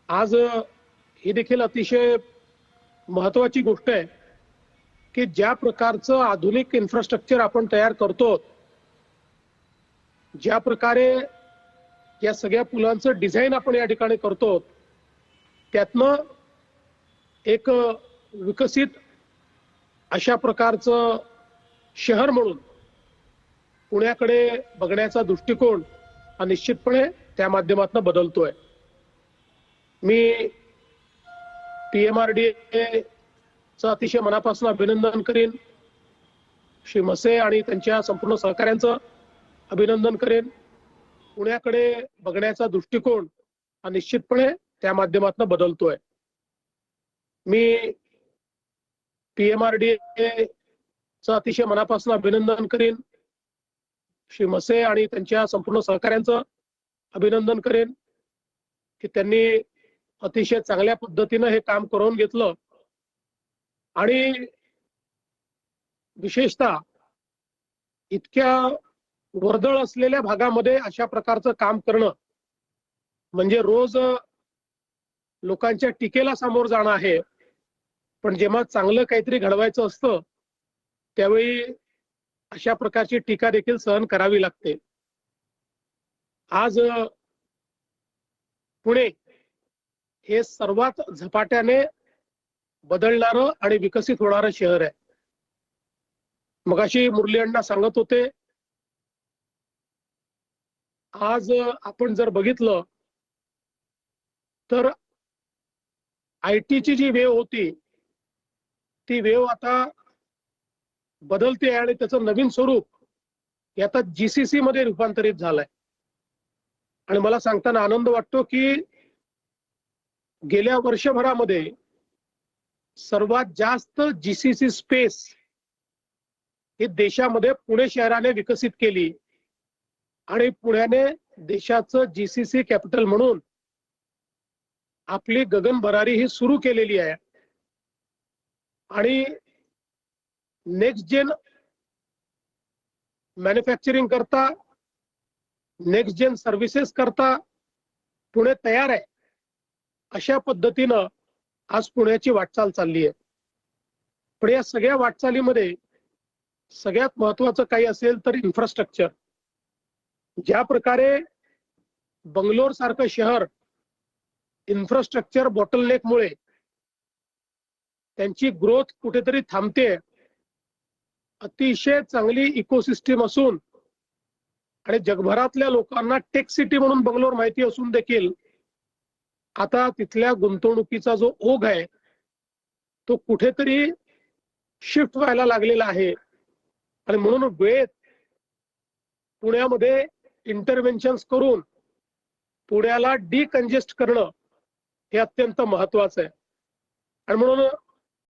आज ही देखील अतिशय महत्त्वाची गोष्ट आहे की ज्या प्रकारचं आधुनिक इन्फ्रास्ट्रक्चर आपण तयार करतो, ज्या प्रकारे या सगळ्या पुलांचं डिझाईन आपण या ठिकाणी करतो, त्यातनं एक विकसित अशा प्रकारचं शहर म्हणून पुण्याकडे बघण्याचा दृष्टिकोन हा निश्चितपणे त्या माध्यमातून बदलतोय। मी PMRDAचं अतिशय मनापासून अभिनंदन करेन, श्री मसे आणि त्यांच्या संपूर्ण सहकाऱ्यांचं अभिनंदन करेन। पुण्याकडे बघण्याचा दृष्टिकोन हा निश्चितपणे त्या माध्यमातून बदलतोय। मी PMRDAचं अतिशय मनापासून अभिनंदन करेन, श्री मसे आणि त्यांच्या संपूर्ण सहकाऱ्यांचं अभिनंदन करेन की त्यांनी अतिशय चांगल्या पद्धतीने हे काम करून घेतलं आणि विशेषतः इतक्या वर्दळ असलेल्या भागामध्ये अशा प्रकारचं काम करणं म्हणजे रोज लोकांच्या टीकेला सामोर जाणं आहे। पण जेव्हा चांगलं काहीतरी घडवायचं असतं त्यावेळी अशा प्रकारची टीका देखील सहन करावी लागते। आज पुणे हे सर्वात झपाट्याने बदलणारं आणि विकसित होणारं शहर आहे। मगाशी मुरली अण्णा सांगत होते, आज आपण जर बघितलं तर आयटीची जी वेव होती ती वेव आता बदलते आणि त्याचं नवीन स्वरूप हे आता GCC मध्ये रूपांतरित झालंय। आणि मला सांगताना आनंद वाटतो की गेल्या वर्षभरामध्ये सर्वात जास्त GCC स्पेस ही देशामध्ये पुणे शहराने विकसित केली आणि पुण्याने देशाचं GCC कॅपिटल म्हणून आपली गगनभरारी ही सुरू केलेली आहे। आणि नेक्स्ट जेन मॅन्युफॅक्चरिंग करता, नेक्स्ट जेन सर्व्हिसेस करता पुणे तयार आहे, अशा पद्धतीनं आज पुण्याची वाटचाल चालली आहे। पण या सगळ्या वाटचालीमध्ये सगळ्यात महत्त्वाचं काही असेल तर इन्फ्रास्ट्रक्चर। ज्या प्रकारे बंगलोर सारखं शहर इन्फ्रास्ट्रक्चर बॉटलनेकमुळे त्यांची ग्रोथ कुठेतरी थांबते, अतिशय चांगली इकोसिस्टीम असून आणि जगभरातल्या लोकांना टेक सिटी म्हणून बंगलोर माहिती असून देखील आता तिथल्या गुंतवणुकीचा जो ओघ आहे तो कुठेतरी शिफ्ट व्हायला लागलेला आहे। आणि म्हणून वेळेत पुण्यामध्ये इंटरव्हेन्शन्स करून पुण्याला डिकंजेस्ट करणं हे अत्यंत महत्त्वाचं आहे। आणि म्हणून